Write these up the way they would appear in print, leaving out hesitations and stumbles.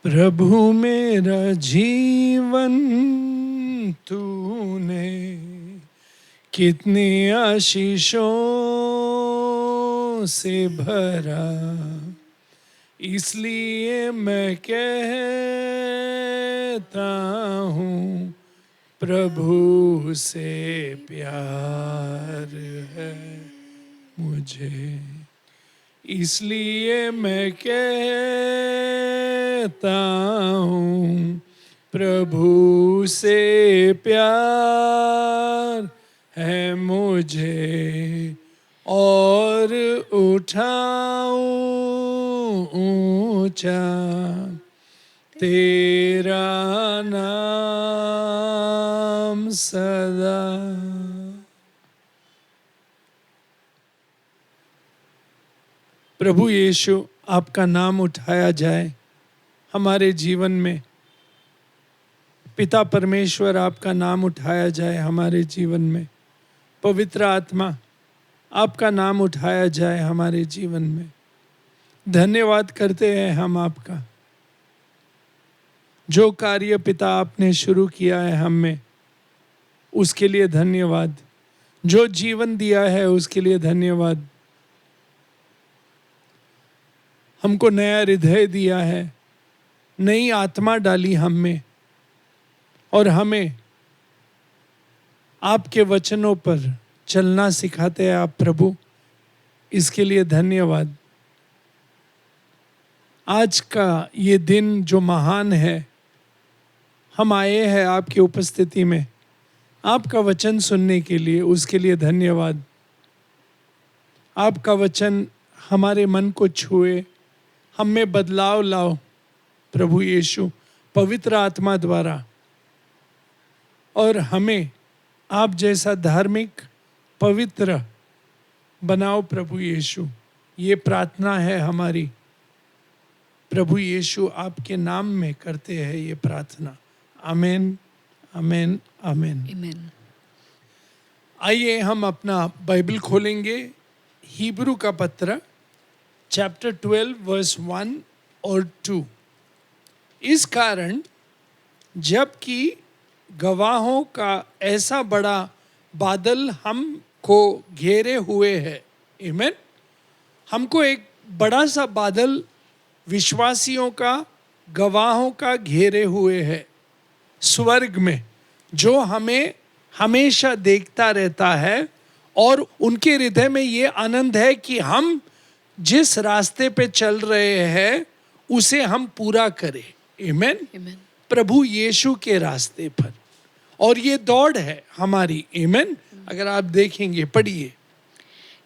प्रभु मेरा जीवन तूने कितनी आशीषों से भरा, इसलिए मैं कहता हूँ प्रभु से प्यार है मुझे। इसलिए मैं कहता हूँ प्रभु से प्यार है मुझे, और उठाऊं ऊंचा तेरा नाम सदा। प्रभु यीशु, आपका नाम उठाया जाए हमारे जीवन में। पिता परमेश्वर, आपका नाम उठाया जाए हमारे जीवन में। पवित्र आत्मा, आपका नाम उठाया जाए हमारे जीवन में। धन्यवाद करते हैं हम आपका, जो कार्य पिता आपने शुरू किया है हम में, उसके लिए धन्यवाद। जो जीवन दिया है उसके लिए धन्यवाद। हमको नया हृदय दिया है, नई आत्मा डाली हम में, और हमें आपके वचनों पर चलना सिखाते हैं आप प्रभु, इसके लिए धन्यवाद। आज का ये दिन जो महान है, हम आए हैं आपकी उपस्थिति में आपका वचन सुनने के लिए, उसके लिए धन्यवाद। आपका वचन हमारे मन को छुए, हम में बदलाव लाओ प्रभु यीशु, पवित्र आत्मा द्वारा, और हमें आप जैसा धार्मिक पवित्र बनाओ प्रभु यीशु। ये प्रार्थना है हमारी प्रभु यीशु, आपके नाम में करते हैं ये प्रार्थना। आमीन, आमीन, आमीन, आमीन। आइए हम अपना बाइबल खोलेंगे, हिब्रू का पत्र चैप्टर 12 वर्स 1 और 2। इस कारण जबकि गवाहों का ऐसा बड़ा बादल हमको घेरे हुए है, आमीन। हमको एक बड़ा सा बादल विश्वासियों का, गवाहों का घेरे हुए है स्वर्ग में, जो हमें हमेशा देखता रहता है, और उनके हृदय में ये आनंद है कि हम जिस रास्ते पे चल रहे हैं उसे हम पूरा करें, आमीन, आमीन। प्रभु यीशु के रास्ते पर। और ये दौड़ है हमारी, आमीन। अगर आप देखेंगे, पढ़िए।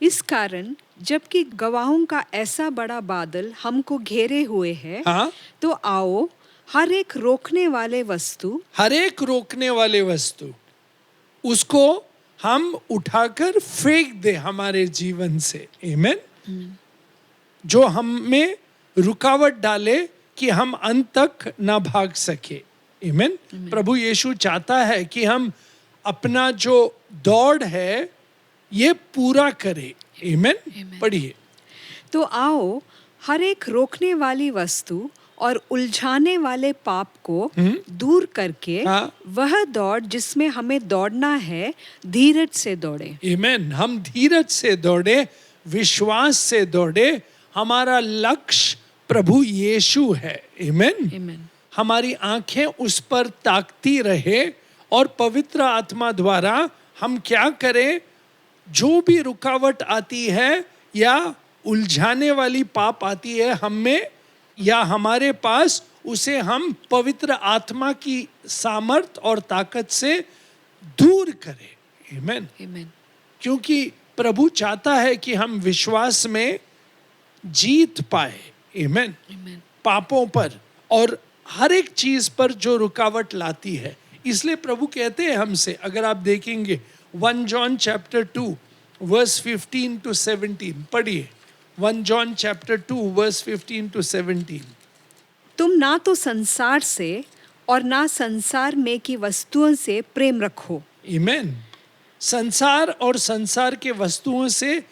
इस कारण जबकि गवाहों का ऐसा बड़ा बादल हमको घेरे हुए है, हाँ, तो आओ हर एक रोकने वाले वस्तु, हर एक रोकने वाले वस्तु, उसको हम उठाकर फेंक दे हमारे जीवन से, आमीन, जो हमें रुकावट डाले कि हम अंत तक ना भाग सके, आमीन। प्रभु यीशु चाहता है कि हम अपना जो दौड़ है ये पूरा करें, आमीन। पढ़िए। तो आओ हर एक रोकने वाली वस्तु और उलझाने वाले पाप को दूर करके, हाँ, वह दौड़ जिसमें हमें दौड़ना है, धीरज से दौड़े, आमीन। हम धीरज से दौड़े, विश्वास से दौड़े। हमारा लक्ष्य प्रभु यीशु है, आमीन। आमीन। हमारी आंखें उस पर ताकती रहे, और पवित्र आत्मा द्वारा हम क्या करें, जो भी रुकावट आती है या उलझाने वाली पाप आती है हम में या हमारे पास, उसे हम पवित्र आत्मा की सामर्थ और ताकत से दूर करें, आमीन। आमीन। क्योंकि प्रभु चाहता है कि हम विश्वास में जीत पाए, आमीन, आमीन। पापों पर और हर एक चीज पर जो रुकावट लाती है। इसलिए प्रभु कहते हैं हमसे, अगर आप देखेंगे 1 जॉन चैप्टर 2 वर्स 15 to 17, पढ़िए। 1 जॉन चैप्टर 2 वर्स 15 to 17। तुम ना तो संसार से और ना संसार में की वस्तुओं से प्रेम रखो, आमीन। संसार और संसार के वस्तुओं से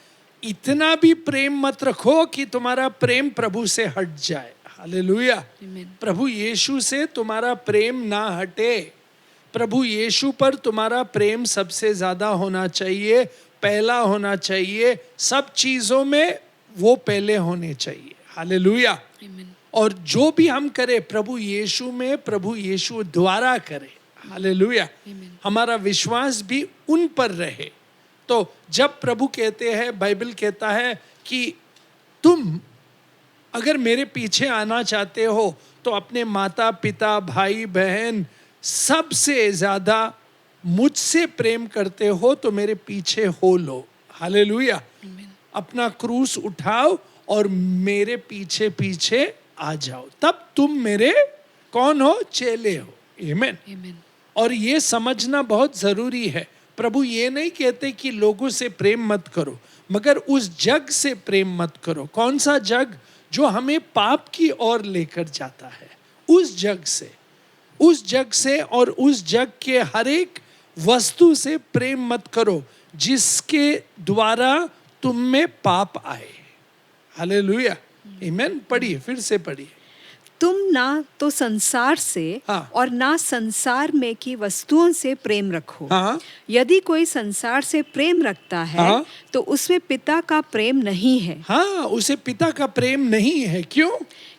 इतना भी प्रेम मत रखो कि तुम्हारा प्रेम प्रभु से हट जाए। हालेलुया। Amen. प्रभु यीशु से तुम्हारा प्रेम ना हटे, प्रभु यीशु पर तुम्हारा प्रेम सबसे ज्यादा होना चाहिए, पहला होना चाहिए, सब चीजों में वो पहले होने चाहिए। हालेलुया। Amen. और जो भी हम करें प्रभु यीशु में, प्रभु यीशु द्वारा करें। हालेलुया। Amen. हमारा विश्वास भी उन पर रहे। तो जब प्रभु कहते हैं, बाइबल कहता है कि तुम अगर मेरे पीछे आना चाहते हो तो अपने माता पिता भाई बहन सबसे ज्यादा मुझसे प्रेम करते हो तो मेरे पीछे हो लो। हालेलुया। Amen. अपना क्रूस उठाओ और मेरे पीछे पीछे आ जाओ, तब तुम मेरे कौन हो? चेले हो। आमीन। Amen. और ये समझना बहुत जरूरी है, प्रभु ये नहीं कहते कि लोगों से प्रेम मत करो, मगर उस जग से प्रेम मत करो। कौन सा जग? जो हमें पाप की ओर लेकर जाता है, उस जग से, उस जग से और उस जग के हर एक वस्तु से प्रेम मत करो जिसके द्वारा तुम में पाप आए। हालेलुया। आमीन। पढ़िए, फिर से पढ़िए। तुम ना तो संसार से हाँ। और ना संसार में की वस्तुओं से प्रेम रखो। हाँ। यदि कोई संसार से प्रेम रखता है हाँ। तो उसमें पिता का प्रेम नहीं है। हाँ, उसे पिता का प्रेम नहीं है। क्यों?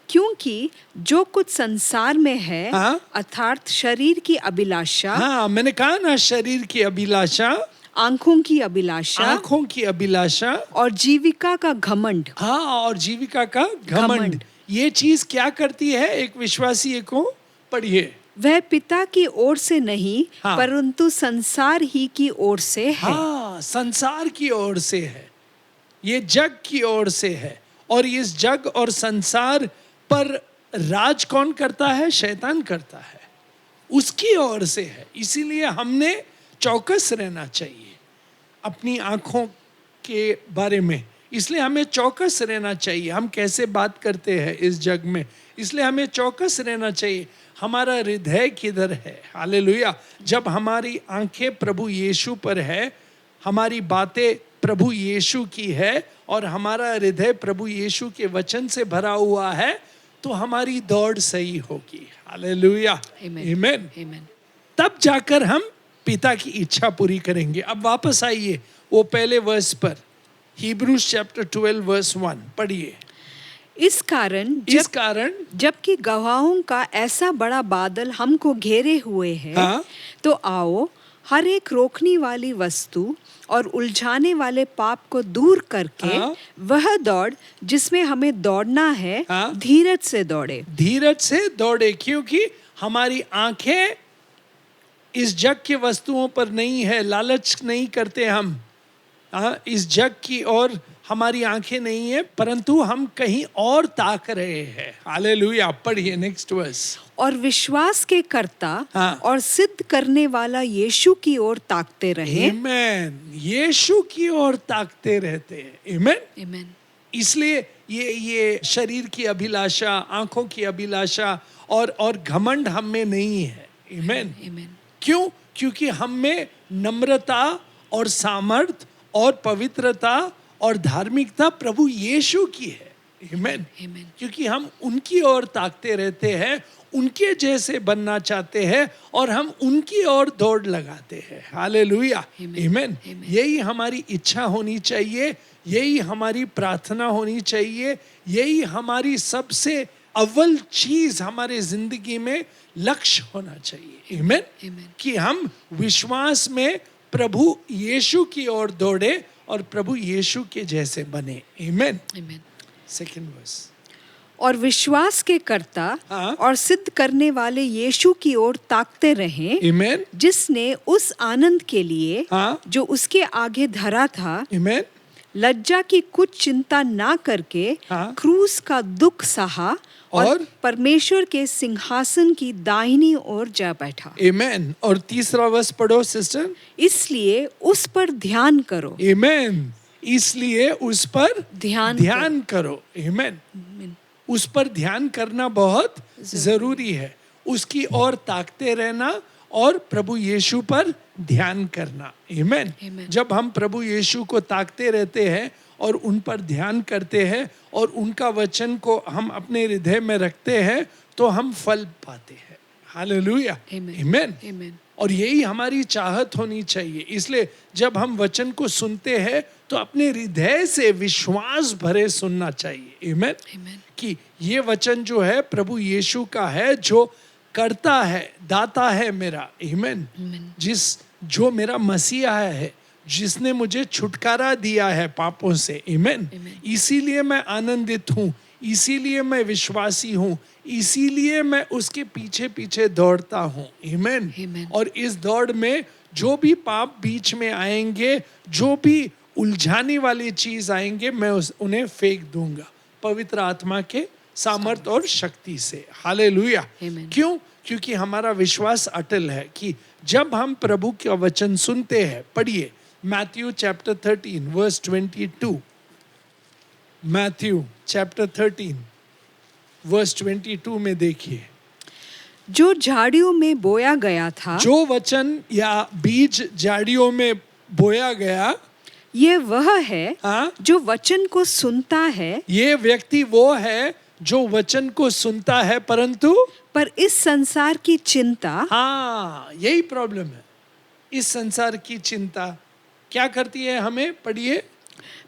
क्योंकि जो कुछ संसार में है, हाँ। अर्थात शरीर की अभिलाषा, हाँ, मैंने कहा ना, शरीर की अभिलाषा, आंखों की अभिलाषा आंखों की अभिलाषा, और जीविका का घमंड। हाँ, और जीविका का घमंड। घमंड। ये चीज क्या करती है एक विश्वासी को? पढ़िए। वह पिता की ओर से नहीं, हाँ। परंतु संसार ही की ओर से है। हाँ, संसार की ओर से है, ये जग की ओर से है। और इस जग और संसार पर राज कौन करता है? शैतान करता है, उसकी ओर से है। इसीलिए हमने चौकस रहना चाहिए अपनी आंखों के बारे में। इसलिए हमें चौकस रहना चाहिए। हम कैसे बात करते हैं इस जग में, इसलिए हमें चौकस रहना चाहिए। हमारा हृदय किधर है? हालेलुया। जब हमारी आंखें प्रभु यीशु पर है, हमारी बातें प्रभु यीशु की है और हमारा हृदय प्रभु यीशु के वचन से भरा हुआ है, तो हमारी दौड़ सही होगी। हालेलुया। आमीन। Amen. तब जाकर हम पिता की इच्छा पूरी करेंगे। अब वापस आइए वो पहले वर्स पर, हिब्रूज चैप्टर 12 वर्स 1 पढ़िए। इस कारण जबकि गवाहों का ऐसा बड़ा बादल हमको घेरे हुए है, हाँ। तो आओ हर एक रोकने वाली वस्तु और उलझाने वाले पाप को दूर करके हाँ। वह दौड़ जिसमें हमें दौड़ना है, हाँ। धीरज से दौड़े। धीरज से दौड़े, क्योंकि हमारी आंखें इस जग की वस्तुओं पर नहीं है। लालच नहीं करते हम, इस जग की और हमारी आंखें नहीं है, परंतु हम कहीं और ताक रहे हैं। हालेलुया। पढ़िए नेक्स्ट वर्स। और विश्वास के कर्ता हाँ। और सिद्ध करने वाला यीशु की ओर ताकते रहे। आमीन। यीशु की ओर ताकते रहते हैं। आमीन। Amen. इसलिए ये शरीर की अभिलाषा, आंखों की अभिलाषा और घमंड हम में नहीं है। आमीन। Amen. क्यों? क्योंकि हम में नम्रता और सामर्थ और पवित्रता और धार्मिकता प्रभु यीशु की है। आमीन। Amen. क्योंकि हम उनकी ओर ताकते रहते हैं, उनके जैसे बनना चाहते हैं और हम उनकी ओर दौड़ लगाते हैं। हालेलुया। Amen. आमीन। Amen. यही हमारी इच्छा होनी चाहिए, यही हमारी प्रार्थना होनी चाहिए, यही हमारी सबसे अव्वल चीज हमारे जिंदगी में लक्ष्य होना चाहिए। आमीन। Amen. कि हम विश्वास में प्रभु यीशु की ओर दौड़े और प्रभु यीशु के जैसे बने। आमीन। Amen. Second verse. और विश्वास के कर्ता हाँ। और सिद्ध करने वाले यीशु की ओर ताकते रहें, आमीन। जिसने उस आनंद के लिए हाँ। जो उसके आगे धरा था, आमीन। लज्जा की कुछ चिंता ना करके हाँ। क्रूस का दुख सहा और और परमेश्वर के सिंहासन की दाहिनी ओर जा बैठा। आमीन। और तीसरा वर्स पढ़ो सिस्टर। इसलिए उस पर ध्यान करो। आमीन। इसलिए उस पर ध्यान करो। आमीन। Amen. उस पर ध्यान करना बहुत जरूरी है। उसकी ओर ताकते रहना और प्रभु यीशु पर ध्यान करना। आमीन। Amen. जब हम प्रभु यीशु को ताकते रहते हैं और उन पर ध्यान करते हैं और उनका वचन को हम अपने हृदय में रखते हैं तो हम फल पाते हैं। Hallelujah, Amen. आमीन। Amen. और यही हमारी चाहत होनी चाहिए। इसलिए जब हम वचन को सुनते हैं तो अपने हृदय से विश्वास भरे सुनना चाहिए। आमीन। Amen. कि ये वचन जो है प्रभु यीशु का है, जो करता है, दाता है मेरा। आमीन। Amen. जो मेरा मसीहा है, जिसने मुझे छुटकारा दिया है पापों से। आमीन। Amen. इसीलिए मैं आनंदित हूँ, इसीलिए मैं विश्वासी हूँ, इसीलिए मैं उसके पीछे पीछे दौड़ता हूँ। आमीन। Amen. और इस दौड़ में जो भी पाप बीच में आएंगे, जो भी उलझाने वाली चीज आएंगे, मैं उन्हें फेंक दूंगा पवित्र आत्मा के सामर्थ और शक्ति से। हालेलुया। Amen. क्यों? क्योंकि हमारा विश्वास अटल है कि जब हम प्रभु का वचन सुनते हैं। पढ़िए Matthew chapter 13 verse 22। Matthew chapter 13 verse 22 में देखिए, जो झाड़ियों में बोया गया था, जो वचन या बीज झाड़ियों में बोया गया, ये वह है हाँ, जो वचन को सुनता है, ये व्यक्ति वो है जो वचन को सुनता है, परंतु पर इस संसार की चिंता, हाँ, यही प्रॉब्लम है। इस संसार की चिंता क्या करती है हमें? पढ़िए।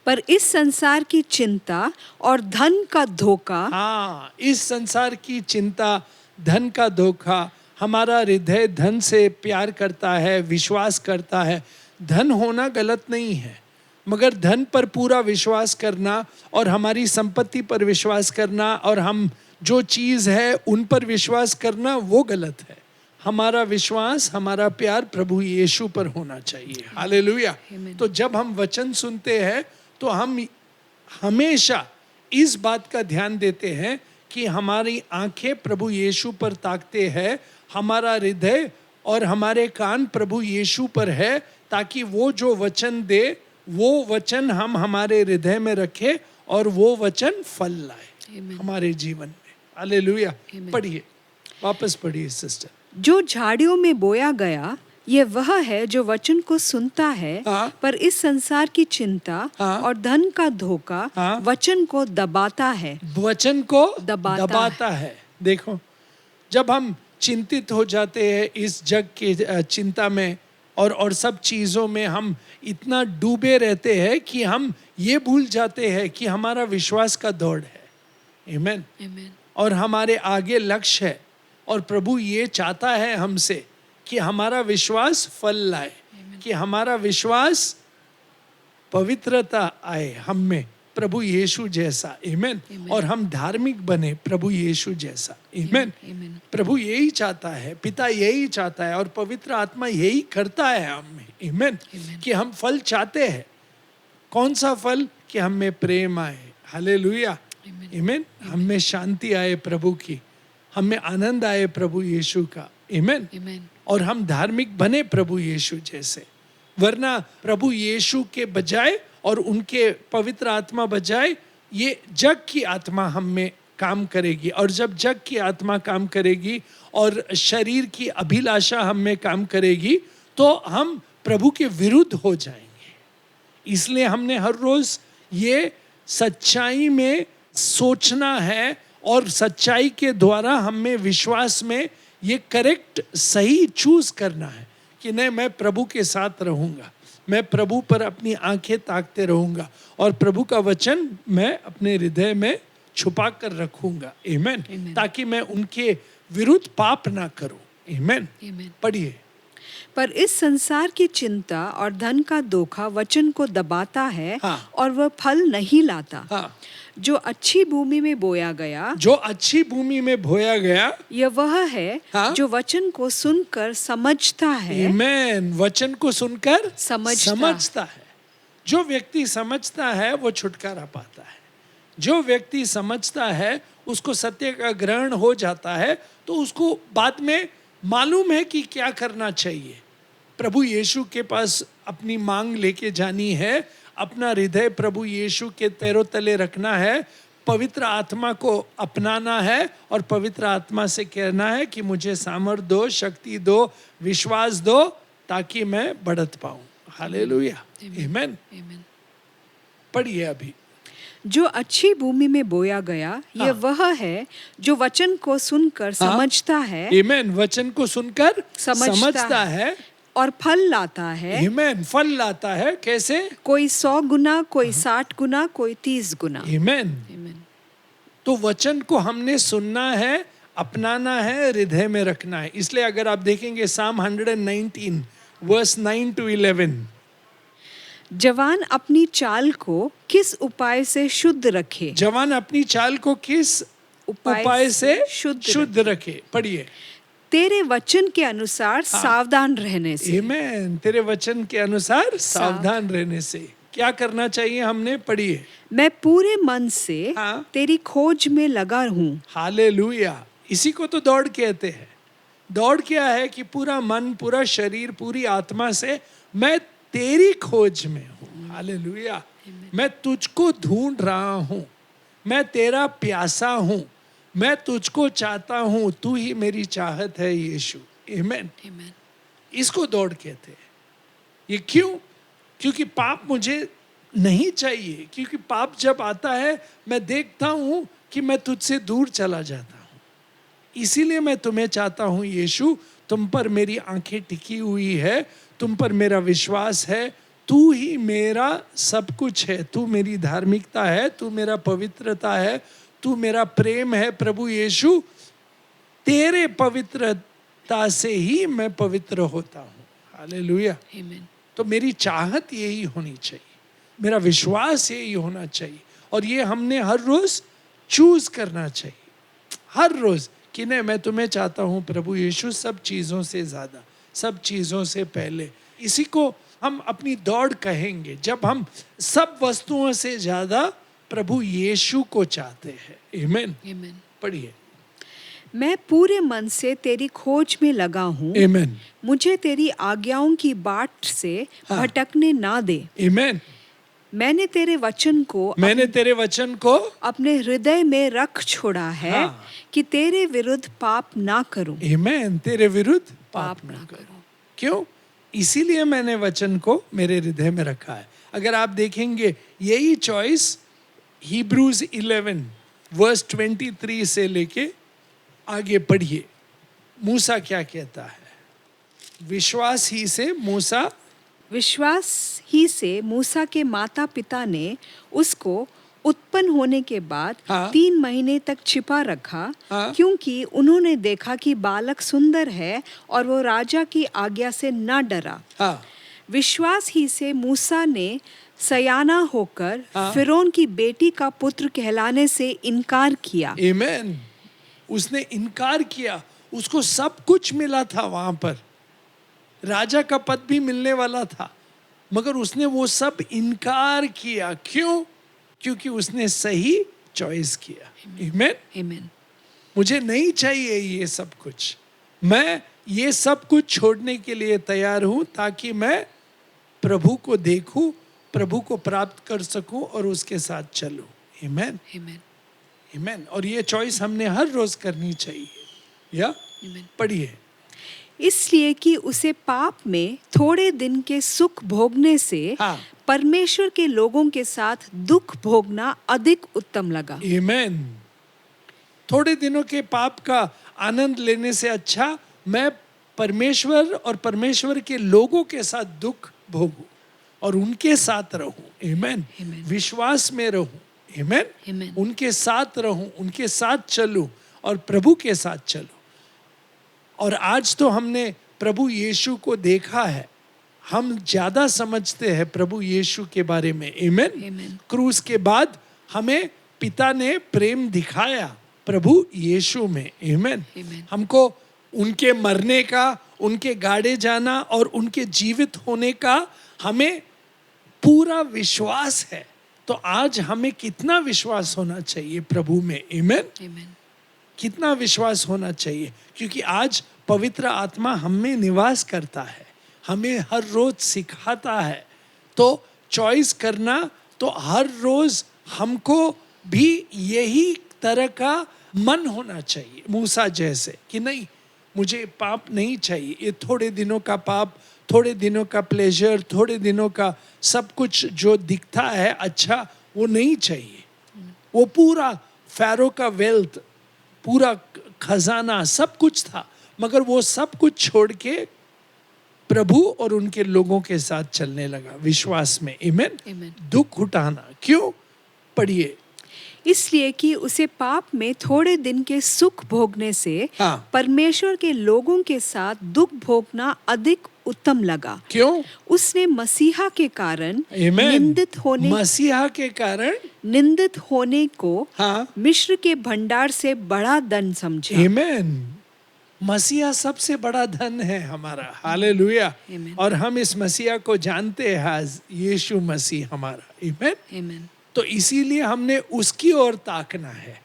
पर इस संसार की चिंता और धन का धोखा, हाँ, इस संसार की चिंता, धन का धोखा। हमारा हृदय धन से प्यार करता है, विश्वास करता है। धन होना गलत नहीं है, मगर धन पर पूरा विश्वास करना और हमारी संपत्ति पर विश्वास करना और हम जो चीज है उन पर विश्वास करना, वो गलत है। हमारा विश्वास, हमारा प्यार प्रभु यीशु पर होना चाहिए। हालेलुया। Amen. तो जब हम वचन सुनते हैं तो हम हमेशा इस बात का ध्यान देते हैं कि हमारी आंखें प्रभु यीशु पर ताकते हैं, हमारा हृदय और हमारे कान प्रभु यीशु पर है, ताकि वो जो वचन दे वो वचन हम हमारे हृदय में रखें और वो वचन फल लाए Amen. हमारे जीवन में। हालेलुया। Amen. पढ़िए, वापस पढ़िए सिस्टर। जो झाड़ियों में बोया गया, ये वह है जो वचन को सुनता है, हाँ। पर इस संसार की चिंता हाँ। और धन का धोखा हाँ। वचन को दबाता है। वचन को दबाता है। देखो, जब हम चिंतित हो जाते हैं इस जग की चिंता में और सब चीज़ों में हम इतना डूबे रहते हैं कि हम ये भूल जाते हैं कि हमारा विश्वास का दौड़ है। आमीन। Amen. और हमारे आगे लक्ष्य है और प्रभु ये चाहता है हमसे कि हमारा विश्वास फल लाए, कि हमारा विश्वास पवित्रता आए हम में, प्रभु यीशु जैसा। आमीन। Amen. और हम धार्मिक बने प्रभु यीशु जैसा। आमीन। Amen. प्रभु यही चाहता है, पिता यही चाहता है और पवित्र आत्मा यही करता है हम में। आमीन। Amen. कि हम फल चाहते हैं। कौन सा फल? कि हम में प्रेम आए। हालेलुया। Amen. आमीन। हम में शांति आए प्रभु की, हम में आनंद आए प्रभु यीशु का। आमीन। Amen. और हम धार्मिक बने प्रभु यीशु जैसे। वरना प्रभु यीशु के बजाय और उनके पवित्र आत्मा बजाय ये जग की आत्मा हम में काम करेगी, और जब जग की आत्मा काम करेगी और शरीर की अभिलाषा हम में काम करेगी तो हम प्रभु के विरुद्ध हो जाएंगे। इसलिए हमने हर रोज ये सच्चाई में सोचना है और सच्चाई के द्वारा हमें विश्वास में ये करेक्ट सही चूज करना है कि नहीं, मैं प्रभु के साथ रहूंगा, मैं प्रभु पर अपनी आंखें ताकते रहूंगा और प्रभु का वचन मैं अपने हृदय में छुपा कर रखूंगा। आमीन। Amen. ताकि मैं उनके विरुद्ध पाप ना करूं। आमीन। Amen. पढ़िए। पर इस संसार की चिंता और धन का धोखा वचन को दबाता है, हाँ। और वह फल नहीं लाता। हाँ, जो अच्छी भूमि में बोया गया, जो अच्छी भूमि में बोया गया, यह वह है हाँ। जो वचन को सुनकर समझता है। आमीन। वचन को सुनकर समझता है। जो व्यक्ति समझता है वो छुटकारा पाता है। जो व्यक्ति समझता है उसको सत्य का ग्रहण हो जाता है, तो उसको बाद में मालूम है कि क्या करना चाहिए। प्रभु यीशु के पास अपनी मांग लेके जानी है, अपना हृदय प्रभु यीशु के पैरों तले रखना है, पवित्र आत्मा को अपनाना है और पवित्र आत्मा से कहना है कि मुझे सामर्थ दो, शक्ति दो, विश्वास दो, ताकि मैं बढ़त पाऊं। हालेलुया। आमीन। Amen. पढ़िए अभी। जो अच्छी भूमि में बोया गया ये हाँ। वह है जो वचन को सुनकर समझता है, आमेन, वचन को सुनकर समझता है और फल लाता है। आमेन, फल लाता है। कैसे? कोई 100 गुना, कोई 60 गुना, कोई 30 गुना। आमेन। तो वचन को हमने सुनना है, अपनाना है, हृदय में रखना है। इसलिए अगर आप देखेंगे साम 119 वर्स 9 to 11, जवान अपनी चाल को किस उपाय से शुद्ध रखे, जवान अपनी चाल को किस उपाय से शुद्ध शुद्ध रखे। पढ़िए। तेरे वचन के अनुसार सावधान रहने से। आमेन, तेरे वचन के अनुसार सावधान रहने से क्या करना चाहिए हमने? पढ़िए। मैं पूरे मन से हाँ। तेरी खोज में लगा हूँ। हालेलुया। इसी को तो दौड़ कहते हैं। दौड़ क्या है कि पूरा मन, पूरा शरीर, पूरी आत्मा से मैं तेरी खोज में हूँ। हालेलुया। मैं तुझको ढूंढ रहा हूँ, मैं तेरा प्यासा हूँ, मैं तुझको चाहता हूँ, तू ही मेरी चाहत है यीशु। आमेन। इसको दौड़ कहते हैं। ये क्यों? क्योंकि पाप मुझे नहीं चाहिए। क्योंकि पाप जब आता है मैं देखता हूँ कि मैं तुझसे दूर चला जाता हूँ। इसीलिए मैं तुम्हें चाहता हूँ यीशु, तुम पर मेरी आंखें टिकी हुई है, तुम पर मेरा विश्वास है, तू ही मेरा सब कुछ है, तू मेरी धार्मिकता है, तू मेरा पवित्रता है, तू मेरा प्रेम है। प्रभु यीशु, तेरे पवित्रता से ही मैं पवित्र होता हूँ। हालेलुया। तो मेरी चाहत यही होनी चाहिए, मेरा विश्वास यही होना चाहिए। और ये हमने हर रोज चूज करना चाहिए, हर रोज कि नहीं, मैं तुम्हें चाहता हूँ प्रभु यीशु, सब चीज़ों से ज़्यादा, सब चीज़ों से पहले। इसी को हम अपनी दौड़ कहेंगे जब हम सब वस्तुओं से ज़्यादा प्रभु यीशु को चाहते हैं। आमेन। पढ़िए। मैं पूरे मन से तेरी खोज में लगा हूँ। आमेन। मुझे तेरी आज्ञाओं की बाट से भटकने ना दे। आमेन। मैंने तेरे वचन को अपने हृदय में रख छोड़ा है कि तेरे विरुद्ध पाप ना करूं। आमेन। तेरे विरुद्ध पाप ना करूं। क्यों? इसीलिए मैंने वचन को मेरे हृदय में रखा है। अगर आप देखेंगे यही चॉइस Hebrews 11 वर्स 23 से लेके आगे पढ़िए। मूसा क्या कहता है? विश्वास ही से मूसा के माता पिता ने उसको उत्पन्न होने के बाद 3 महीने तक छिपा रखा, क्योंकि उन्होंने देखा कि बालक सुंदर है और वो राजा की आज्ञा से न डरा। विश्वास ही से मूसा ने सयाना होकर फिरौन की बेटी का पुत्र कहलाने से इनकार किया। आमेन। उसने इनकार किया। उसको सब कुछ मिला था, वहां पर राजा का पद भी मिलने वाला था, मगर उसने वो सब इनकार किया। क्यों? क्योंकि उसने सही चॉइस किया। आमेन। मुझे नहीं चाहिए ये सब कुछ, मैं ये सब कुछ छोड़ने के लिए तैयार हूं ताकि मैं प्रभु को देखूं, प्रभु को प्राप्त कर सकूं और उसके साथ चलूं। आमेन। आमेन। और ये चॉइस हमने हर रोज करनी चाहिए। या पढ़िए। इसलिए कि उसे पाप में थोड़े दिन के सुख भोगने से परमेश्वर के लोगों के साथ दुख भोगना अधिक उत्तम लगा। आमेन। थोड़े दिनों के पाप का आनंद लेने से अच्छा मैं परमेश्वर और परमेश्वर के लोगों के साथ दुख भोगूं और उनके साथ रहूं। आमेन। विश्वास में रहूं। आमेन। उनके साथ रहूं, उनके साथ चलूं और प्रभु के साथ चलूं। और आज तो हमने प्रभु यीशु को देखा है, हम ज्यादा समझते हैं प्रभु यीशु के बारे में। आमेन। क्रूस के बाद हमें पिता ने प्रेम दिखाया प्रभु यीशु में। आमेन। हमको उनके मरने का, उनके गाड़े जाना और उनके जीवित होने का हमें पूरा विश्वास है। तो आज हमें कितना विश्वास होना चाहिए प्रभु में। आमेन। कितना विश्वास होना चाहिए, क्योंकि आज पवित्र आत्मा हम में निवास करता है, हमें हर रोज सिखाता है। तो चॉइस करना, तो हर रोज हमको भी यही तरह का मन होना चाहिए मूसा जैसे, कि नहीं, मुझे पाप नहीं चाहिए, ये थोड़े दिनों का पाप थोड़े दिनों का प्लेजर, थोड़े दिनों का सब कुछ जो दिखता है अच्छा, वो नहीं चाहिए। वो पूरा फैरो का वेल्थ, पूरा खजाना, सब कुछ था, मगर वो सब कुछ छोड़ के प्रभु और उनके लोगों के साथ चलने लगा विश्वास में। आमीन। Amen. दुख उठाना क्यों? पढ़िए। इसलिए कि उसे पाप में थोड़े दिन के सुख भोगने से हाँ। परमेश्वर के लोगों के साथ दुख भोगना अधिक उत्तम लगा। क्यों? उसने मसीहा के कारण आमीन। मसीहा के कारण निंदित होने को हाँ, मिस्र के भंडार से बड़ा धन समझा। आमीन। मसीहा सबसे बड़ा धन है हमारा। हालेलुया। Amen. और हम इस मसीहा को जानते हैं आज यीशु मसीह हमारा। आमीन। Amen. तो इसीलिए हमने उसकी ओर ताकना है,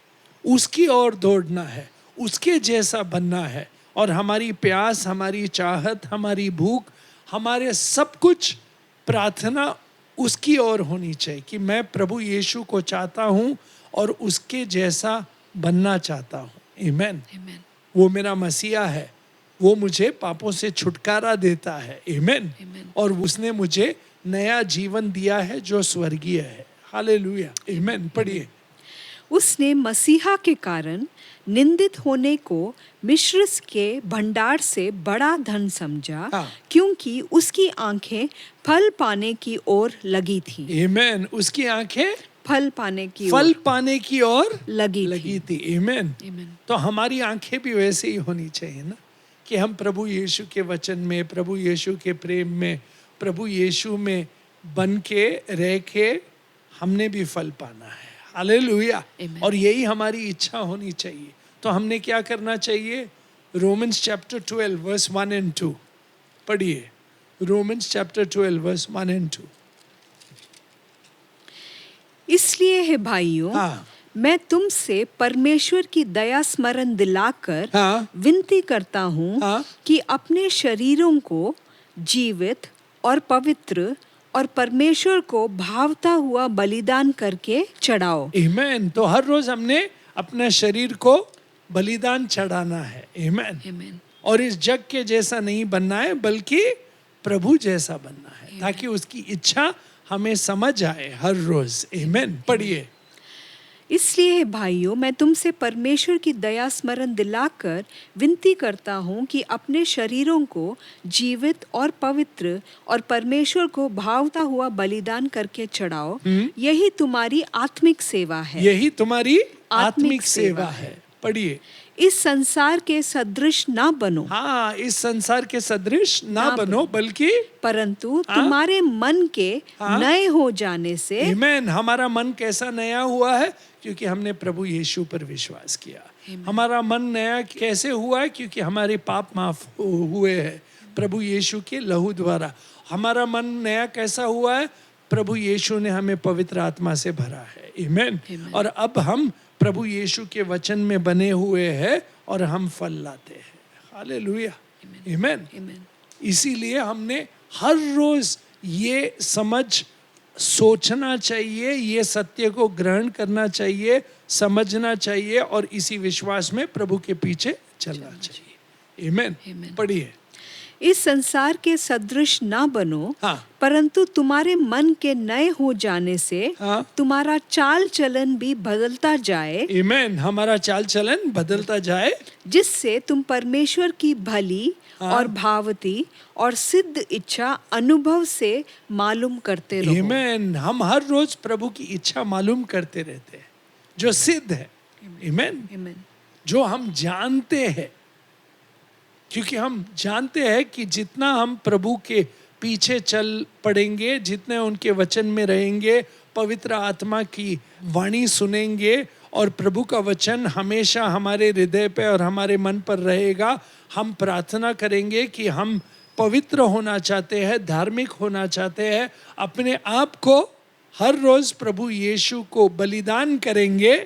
उसकी ओर दौड़ना है, उसके जैसा बनना है। और हमारी प्यास, हमारी चाहत, हमारी भूख, हमारे सब कुछ प्रार्थना उसकी ओर होनी चाहिए कि मैं प्रभु यीशु को चाहता हूँ और उसके जैसा बनना चाहता हूँ। आमीन। Amen. वो मेरा मसीहा है, वो मुझे पापों से छुटकारा देता है। आमीन। Amen. और उसने मुझे नया जीवन दिया है जो स्वर्गीय है। हालेलुया। आमीन। पढ़िए। उसने मसीहा के कारण निंदित होने को मिस्र के भंडार से बड़ा धन समझा। हाँ। क्योंकि उसकी आंखें फल पाने की ओर लगी थी। आमीन। उसकी आंखें फल पाने की फल ओर पाने की ओर लगी थी। आमीन। Amen. तो हमारी आंखें भी वैसे ही होनी चाहिए ना, कि हम प्रभु यीशु के वचन में, प्रभु यीशु के प्रेम में, प्रभु यीशु में बन के रह के हमने भी फल पाना है। हालेलुया। Amen. और यही हमारी इच्छा होनी चाहिए। तो हमने क्या करना चाहिए? रोमन्स चैप्टर 12 वर्स 1 and 2 पढ़िए। Romans chapter 12 verse 1 and 2। इसलिए है भाइयों, हाँ। मैं तुमसे परमेश्वर की दया स्मरण दिलाकर हाँ। विनती करता हूँ हाँ। कि अपने शरीरों को जीवित और पवित्र और परमेश्वर को भावता हुआ बलिदान करके चढ़ाओ। आमीन। तो हर रोज हमने अपने शरीर को बलिदान चढ़ाना है। आमीन। Amen. और इस जग के जैसा नहीं बनना है, बल्कि प्रभु जैसा बनना है, ताकि उसकी इच्छा हमें समझ आए हर रोज। आमीन। पढ़िए। इसलिए भाइयों, मैं तुमसे परमेश्वर की दया स्मरण दिलाकर विनती करता हूँ कि अपने शरीरों को जीवित और पवित्र और परमेश्वर को भावता हुआ बलिदान करके चढ़ाओ। यही तुम्हारी आत्मिक सेवा है। यही तुम्हारी आत्मिक आत्मिक सेवा सेवा है। पढ़िए। इस संसार के सदृश ना बनो, हाँ, इस संसार के सदृश ना ना बनो, बल्कि परंतु तुम्हारे मन के हाँ। नए हो जाने से। आमीन। हमारा मन कैसा नया हुआ है? क्योंकि हमने प्रभु यीशु पर विश्वास किया। हमारा मन नया कैसे हुआ है? क्योंकि हमारे पाप माफ हुए हैं प्रभु यीशु के लहू द्वारा। हमारा मन नया कैसा हुआ है? प्रभु यीशु ने हमें पवित्र आत्मा से भरा है। आमीन। और अब हम प्रभु यीशु के वचन में बने हुए हैं और हम फल लाते हैं। हालेलुया। आमीन। Amen. इसीलिए हमने हर रोज ये समझ सोचना चाहिए, ये सत्य को ग्रहण करना चाहिए, समझना चाहिए और इसी विश्वास में प्रभु के पीछे चलना चाहिए। आमीन। Amen. पढ़िए। इस संसार के सदृश ना बनो, हाँ। परंतु तुम्हारे मन के नए हो जाने से हाँ। तुम्हारा चाल चलन भी बदलता जाए। आमीन। हमारा चाल चलन बदलता जाए, जिससे तुम परमेश्वर की भली और भावती और सिद्ध इच्छा अनुभव से मालूम करते रहो। आमीन। हम हर रोज प्रभु की इच्छा मालूम करते रहते हैं जो सिद्ध है। आमीन। Amen. जो हम जानते हैं, क्योंकि हम जानते हैं कि जितना हम प्रभु के पीछे चल पड़ेंगे, जितने उनके वचन में रहेंगे, पवित्र आत्मा की वाणी सुनेंगे और प्रभु का वचन हमेशा हमारे हृदय पे और हमारे मन पर रहेगा, हम प्रार्थना करेंगे कि हम पवित्र होना चाहते हैं, धार्मिक होना चाहते हैं, अपने आप को हर रोज प्रभु यीशु को बलिदान करेंगे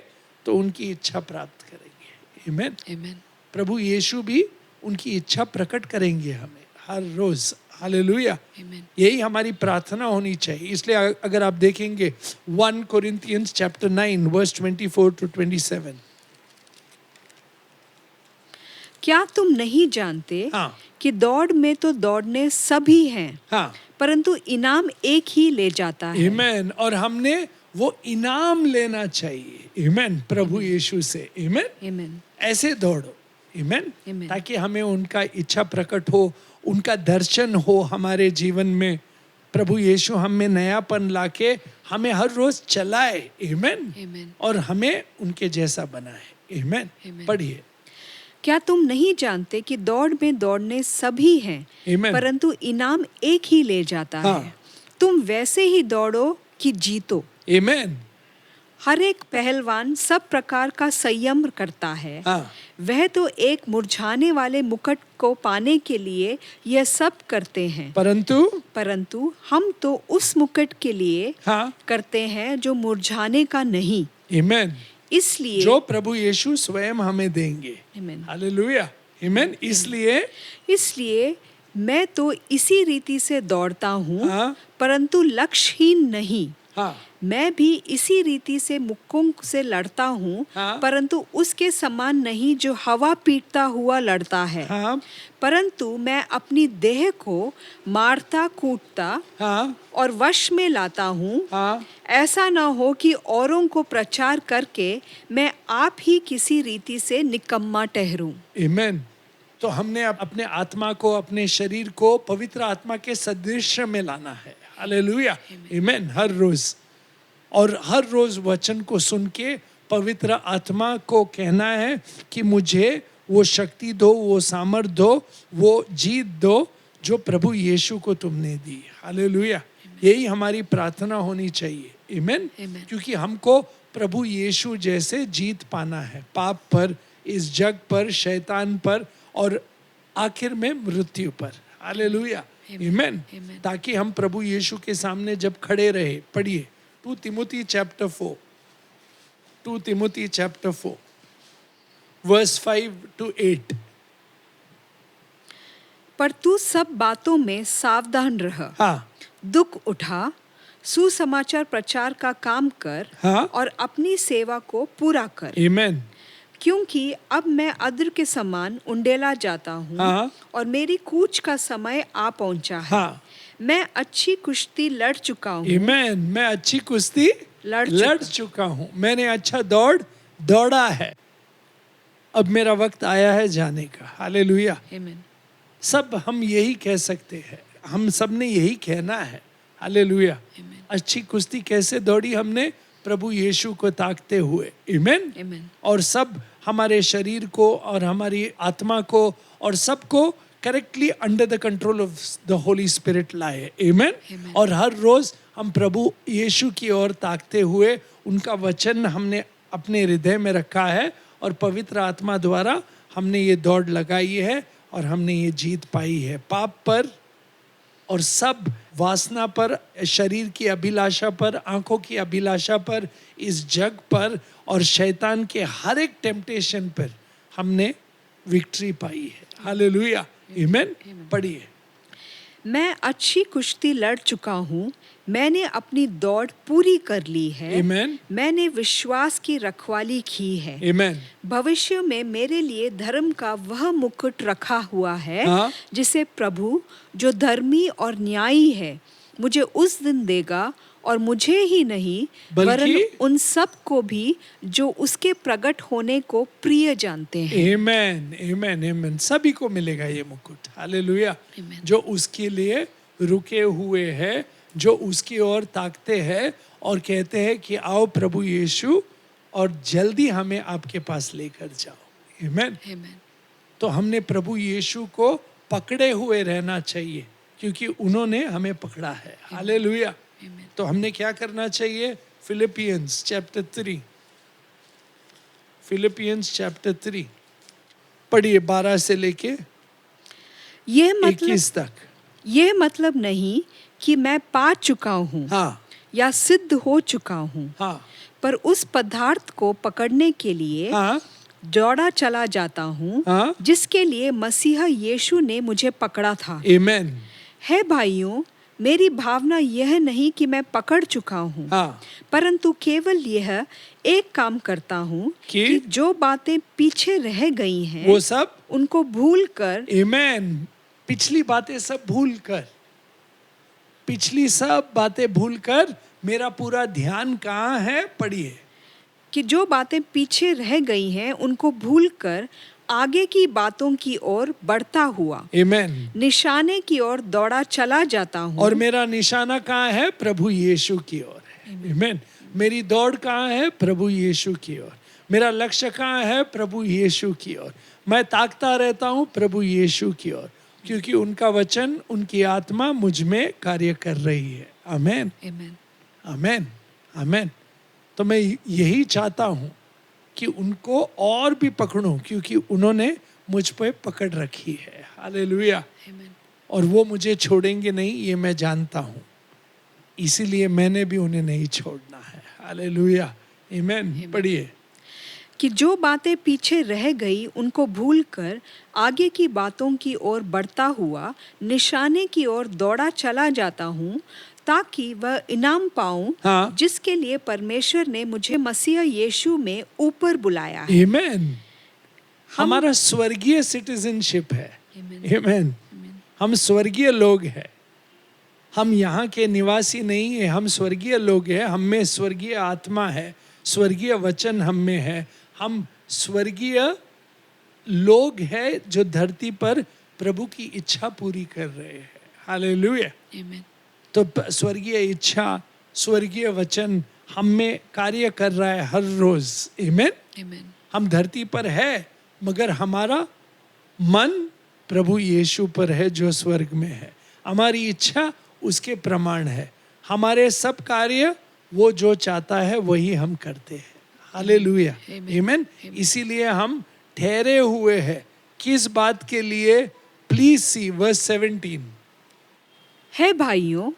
तो उनकी इच्छा प्राप्त करेंगे। आमीन। Amen. प्रभु यीशु भी उनकी इच्छा प्रकट करेंगे हमें हर रोज। हालेलुया। Amen. यही हमारी प्रार्थना होनी चाहिए। इसलिए अगर आप देखेंगे 1 Corinthians chapter 9 verse 24 to 27, क्या तुम नहीं जानते हाँ। कि दौड़ में तो दौड़ने सभी हैं, हाँ, परंतु इनाम एक ही ले जाता है। आमेन। और हमने वो इनाम लेना चाहिए, आमेन, प्रभु यीशु से, आमेन। आमेन। ऐसे दौड़ो, आमेन, आमेन। ताकि हमें उनका इच्छा प्रकट हो, उनका दर्शन हो हमारे जीवन में। प्रभु यीशु हमें नयापन लाके हमें हर रोज चलाए, आमेन, आमेन। और हमें उनके जैसा बनाए, आमेन। आमेन। पढ़िए। क्या तुम नहीं जानते कि दौड़ में दौड़ने सभी हैं, आमेन। परंतु इनाम एक ही ले जाता हाँ। है। तुम वैसे ही दौड़ो कि जीतो। आमेन। हर एक पहलवान सब प्रकार का संयम करता है। हाँ। वह तो एक मुरझाने वाले मुकुट को पाने के लिए यह सब करते हैं, परंतु हम तो उस मुकुट के लिए हाँ, करते हैं जो मुरझाने का नहीं। आमेन, इसलिए जो प्रभु यीशु स्वयं हमें देंगे। आमेन। हालेलुया, आमेन। इसलिए मैं तो इसी रीति से दौड़ता हूँ, हाँ। परंतु लक्ष्यहीन नहीं। हाँ, मैं भी इसी रीति से मुक्कों से लड़ता हूँ, हाँ। परंतु उसके समान नहीं जो हवा पीटता हुआ लड़ता है। हाँ, परंतु मैं अपनी देह को मारता कूटता हाँ, और वश में लाता हूँ। हाँ, ऐसा न हो कि औरों को प्रचार करके मैं आप ही किसी रीति से निकम्मा ठहरूं। आमेन। तो हमने अपने आत्मा को, अपने शरीर को पवित्र आत्मा के सदृश में लाना है। हालेलुया, आमेन। हर रोज, और हर रोज वचन को सुन के पवित्र आत्मा को कहना है कि मुझे वो शक्ति दो, वो सामर्थ दो, वो जीत दो जो प्रभु यीशु को तुमने दी। हालेलुया, यही हमारी प्रार्थना होनी चाहिए, आमेन। क्योंकि हमको प्रभु यीशु जैसे जीत पाना है, पाप पर, इस जग पर, शैतान पर, और आखिर में मृत्यु पर। हालेलुया, आमेन। ताकि हम प्रभु यीशु के सामने जब खड़े रहे। पढ़िए 2 Timothy chapter 4, 2 Timothy chapter 4 verse 5 to 8। पर तू सब बातों में सावधान रह, हाँ, दुख उठा, सुसमाचार प्रचार का काम कर, हाँ। और अपनी सेवा को पूरा कर। आमेन। क्योंकि अब मैं अद्र के समान उंडेला जाता हूँ, हाँ। और मेरी कूच का समय आ पहुँचा है। हाँ। मैं अच्छी कुश्ती लड़ चुका हूँ। आमेन। मैं अच्छी कुश्ती लड़ चुका हूँ। मैंने अच्छा दौड़ा है। अब मेरा वक्त आया है जाने का। हालेलुया। आमीन। सब हम यही कह सकते हैं, हम सब ने यही कहना है। हालेलुया। अच्छी कुश्ती कैसे दौड़ी हमने? प्रभु यीशु को ताकते हुए। आमीन। आमीन। और सब हमारे शरीर को और हमारी आत्मा को और सबको correctly under the control of the Holi spirit लाए। आमीन। और हर रोज हम प्रभु यीशु की ओर ताकते हुए उनका वचन हमने अपने हृदय में रखा है, और पवित्र आत्मा द्वारा हमने ये दौड़ लगाई है और हमने ये जीत पाई है पाप पर और सब वासना पर, शरीर की अभिलाषा पर, आंखों की अभिलाषा पर, इस जग पर और शैतान के हर एक टेम्पटेशन पर हमने विक्ट्री पाई है। हालेलुया। आमीन। पढ़िए। मैं अच्छी कुश्ती लड़ चुका हूँ, मैंने अपनी दौड़ पूरी कर ली है। आमीन। मैंने विश्वास की रखवाली की है। आमीन। भविष्य में मेरे लिए धर्म का वह मुकुट रखा हुआ है, हाँ। जिसे प्रभु जो धर्मी और न्यायी है मुझे उस दिन देगा, और मुझे ही नहीं वरन उन सब को भी जो उसके प्रकट होने को प्रिय जानते हैं। आमीन। आमीन। आमीन। सभी को मिलेगा ये मुकुट। हालेलुया। जो उसके लिए रुके हुए हैं, जो उसकी ओर ताकते हैं और कहते हैं कि आओ प्रभु यीशु और जल्दी हमें आपके पास लेकर जाओ। आमीन। तो हमने प्रभु यीशु को पकड़े हुए रहना चाहिए, क्योंकि उन्होंने हमें पकड़ा है। हालेलुया। तो हमने क्या करना चाहिए? फिलिपियंस चैप्टर 3, फिलिपियंस चैप्टर 3 पढ़िए 12 से लेके 21 तक। ये मतलब नहीं कि मैं पा चुका हूँ, हाँ, या सिद्ध हो चुका हूँ, हाँ, पर उस पदार्थ को पकड़ने के लिए हाँ, दौड़ा चला जाता हूँ, हाँ, जिसके लिए मसीहा यीशु ने मुझे पकड़ा था। आमीन। है भाइयों, मेरी भावना यह नहीं कि मैं पकड़ चुका हूँ, हाँ, परंतु केवल यह एक काम करता हूँ कि जो बातें पीछे रह गई हैं वो सब उनको भूलकर, आमेन, पिछली बातें सब भूलकर, पिछली सब बातें भूलकर मेरा पूरा ध्यान कहाँ है? पढ़िए। कि जो बातें पीछे रह गई हैं उनको भूलकर आगे की बातों की ओर बढ़ता हुआ आमेन। निशाने की ओर दौड़ा चला जाता हूँ। और मेरा निशाना कहाँ है? प्रभु यीशु की ओर है। आमेन। मेरी दौड़ कहाँ है? प्रभु यीशु की ओर। मेरा लक्ष्य कहाँ है? प्रभु यीशु की ओर। मैं ताकता रहता हूँ प्रभु यीशु की ओर, क्योंकि उनका वचन, उनकी आत्मा मुझ में कार्य कर रही है। आमेन, आमेन, आमेन। तो मैं यही चाहता हूँ कि उनको और भी पकड़ूं, क्योंकि उन्होंने मुझ पे पकड़ रखी है। हालेलुया। और वो मुझे छोड़ेंगे नहीं, ये मैं जानता हूँ, इसीलिए मैंने भी उन्हें नहीं छोड़ना है। हालेलुया, आमेन। पढ़िए। कि जो बातें पीछे रह गई उनको भूलकर आगे की बातों की ओर बढ़ता हुआ निशाने की ओर दौड़ा चला जाता हूँ, ताकि वह इनाम पाऊं, हाँ। जिसके लिए परमेश्वर ने मुझे मसीह यीशु में ऊपर बुलाया है। आमेन। हमारा स्वर्गीय सिटीजनशिप है। आमेन। हम स्वर्गीय लोग हैं। हम यहाँ के निवासी नहीं है, हम स्वर्गीय लोग हैं। हम में स्वर्गीय आत्मा है, स्वर्गीय वचन हम में है। हम स्वर्गीय लोग हैं जो धरती पर प्रभु की इच्छा पूरी कर रहे हैं। हालेलुया। तो स्वर्गीय इच्छा, स्वर्गीय वचन हम में कार्य कर रहा है हर रोज। आमेन। हम धरती पर है, मगर हमारा मन प्रभु यीशु पर है जो स्वर्ग में है। हमारी इच्छा उसके प्रमाण है। हमारे सब कार्य वो जो चाहता है वही हम करते हैं। हालेलुया, आमेन। इसीलिए हम ठहरे हुए हैं। किस बात के लिए? Please see verse 17। है भाइयों,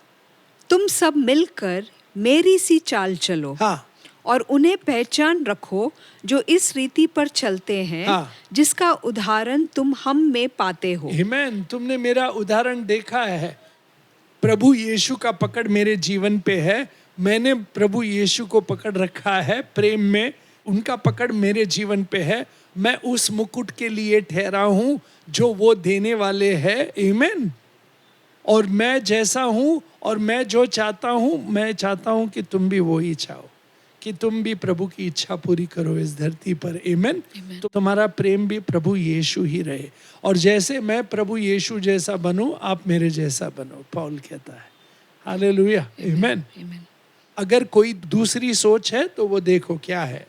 तुम सब मिलकर मेरी सी चाल चलो, हाँ, और उन्हें पहचान रखो जो इस रीति पर चलते हैं, हाँ। जिसका उदाहरण तुम हम में पाते हो। आमेन। तुमने मेरा उदाहरण देखा है। प्रभु यीशु का पकड़ मेरे जीवन पे है। मैंने प्रभु यीशु को पकड़ रखा है प्रेम में। उनका पकड़ मेरे जीवन पे है। मैं उस मुकुट के लिए ठहरा हूँ जो वो देने वाले हैं। आमेन। और मैं जैसा हूँ और मैं जो चाहता हूँ, मैं चाहता हूँ कि तुम भी वो ही चाहो, कि तुम भी प्रभु की इच्छा पूरी करो इस धरती पर। आमेन। तो तुम्हारा प्रेम भी प्रभु यीशु ही रहे। और जैसे मैं प्रभु यीशु जैसा बनूं, आप मेरे जैसा बनो, पौल कहता है। हालेलुया, आमेन। अगर कोई दूसरी सोच है तो वो देखो क्या है।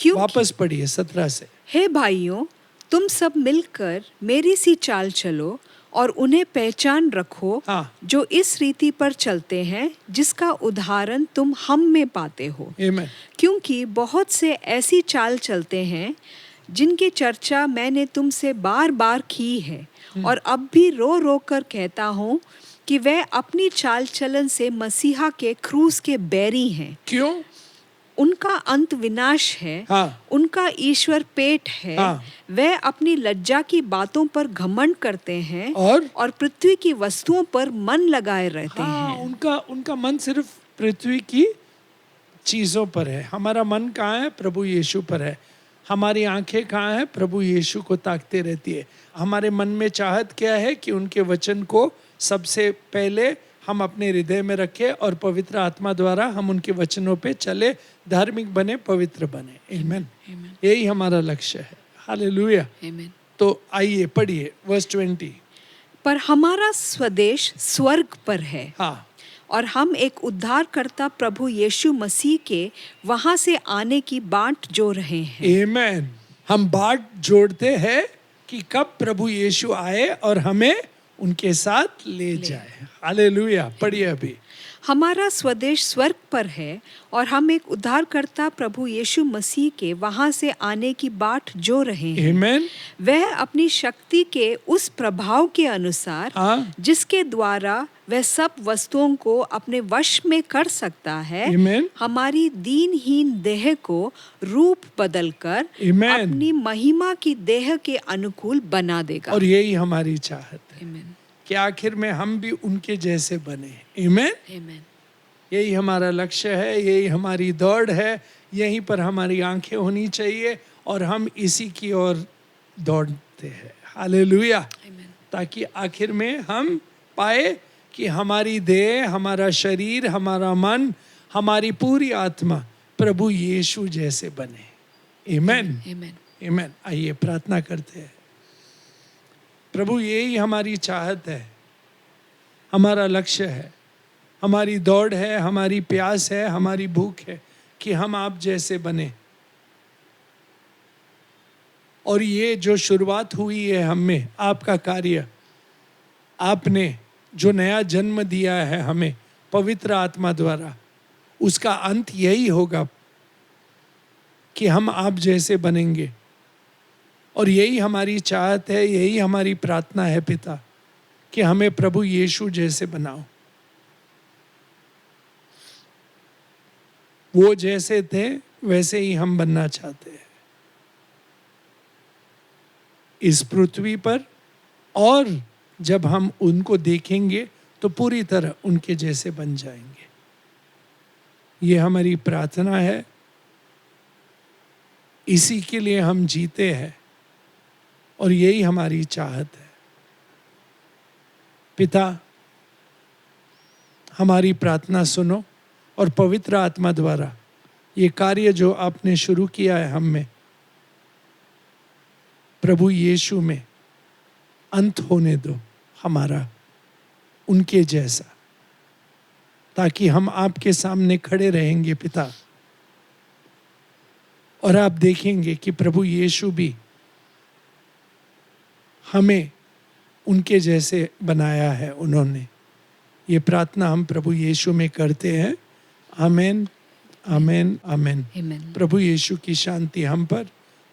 वापस पढ़िए 17 से। हे भाइयों, तुम सब मिलकर मेरी सी चाल चलो और उन्हें पहचान रखो, हाँ। जो इस रीति पर चलते हैं, जिसका उदाहरण तुम हम में पाते हो। आमेन। क्योंकि बहुत से ऐसी चाल चलते हैं जिनकी चर्चा मैंने तुमसे बार बार की है, और अब भी रो रो कर कहता हूँ कि वे अपनी चाल चलन से मसीहा के क्रूस के बैरी हैं। क्यों? उनका अंत विनाश है। हाँ। उनका ईश्वर पेट है। हाँ। वे अपनी लज्जा की बातों पर घमंड करते हैं और पृथ्वी की वस्तुओं पर मन लगाए रहते हाँ, हैं। उनका मन सिर्फ पृथ्वी की चीजों पर है। हमारा मन कहाँ है? प्रभु यीशु पर है। हमारी आंखें कहाँ है? प्रभु यीशु को ताकते रहती है। हमारे मन में चाहत क्या है? कि उनके वचन को सबसे पहले हम अपने हृदय में रखें और पवित्र आत्मा द्वारा हम उनके वचनों पे चले, धार्मिक बने, पवित्र बने। आमेन। यही हमारा लक्ष्य है। हालेलुया। तो आइए पढ़िए वर्स 20। पर हमारा स्वदेश स्वर्ग पर है। हाँ। और हम एक उद्धारकर्ता प्रभु यीशु मसीह के वहां से आने की बाट जो रहे हैं। आमेन। हम बाट जोड़ते हैं कि कब प्रभु यीशु आए और हमें उनके साथ ले जाए। हालेलुया। पढ़िए अभी। हमारा स्वदेश स्वर्ग पर है और हम एक उद्धारकर्ता प्रभु यीशु मसीह के वहां से आने की बाट जो रहे हैं। आमेन। वह अपनी शक्ति के उस प्रभाव के अनुसार, हाँ। जिसके द्वारा वह सब वस्तुओं को अपने वश में कर सकता है, आमेन। हमारी दीनहीन देह को रूप बदलकर आमेन। अपनी महिमा की देह के अनुकूल बना देगा। और यही हमारी चाहत है आमेन। कि आखिर में हम भी उनके जैसे बने। आमीन। Amen. यही हमारा लक्ष्य है, यही हमारी दौड़ है, यहीं पर हमारी आंखें होनी चाहिए और हम इसी की ओर दौड़ते हैं। हालेलुया। Amen. ताकि आखिर में हम पाए कि हमारी देह, हमारा शरीर, हमारा मन, हमारी पूरी आत्मा प्रभु यीशु जैसे बने। आमीन। Amen. आमीन। आइए प्रार्थना करते हैं। प्रभु यही हमारी चाहत है, हमारा लक्ष्य है, हमारी दौड़ है, हमारी प्यास है, हमारी भूख है कि हम आप जैसे बने। और ये जो शुरुआत हुई है हम में, आपका कार्य, आपने जो नया जन्म दिया है हमें पवित्र आत्मा द्वारा, उसका अंत यही होगा कि हम आप जैसे बनेंगे। और यही हमारी चाहत है, यही हमारी प्रार्थना है पिता, कि हमें प्रभु यीशु जैसे बनाओ। वो जैसे थे वैसे ही हम बनना चाहते हैं इस पृथ्वी पर, और जब हम उनको देखेंगे तो पूरी तरह उनके जैसे बन जाएंगे। ये हमारी प्रार्थना है, इसी के लिए हम जीते हैं और यही हमारी चाहत है। पिता, हमारी प्रार्थना सुनो और पवित्र आत्मा द्वारा ये कार्य जो आपने शुरू किया है हम में, प्रभु यीशु में अंत होने दो हमारा उनके जैसा, ताकि हम आपके सामने खड़े रहेंगे पिता, और आप देखेंगे कि प्रभु यीशु भी हमें उनके जैसे बनाया है उन्होंने। ये प्रार्थना हम प्रभु यीशु में करते हैं। आमीन, आमीन, आमीन। Amen. प्रभु यीशु की शांति हम पर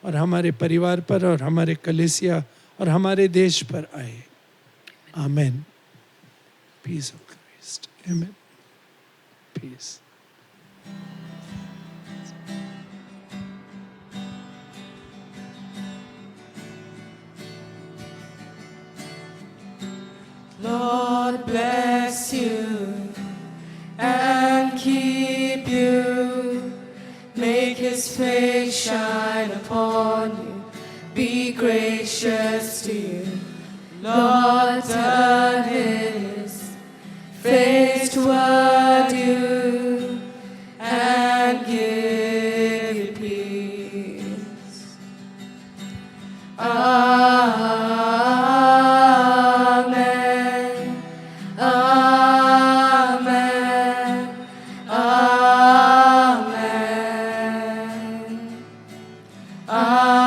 और हमारे परिवार पर और हमारे कलीसिया और हमारे देश पर आए। आमीन। Peace of Christ. आमीन। Peace. Lord bless you and keep you. Make his face shine upon you. Be gracious to you. Lord turn his face toward you and give you peace. Amen. Amen. Amen. Amen.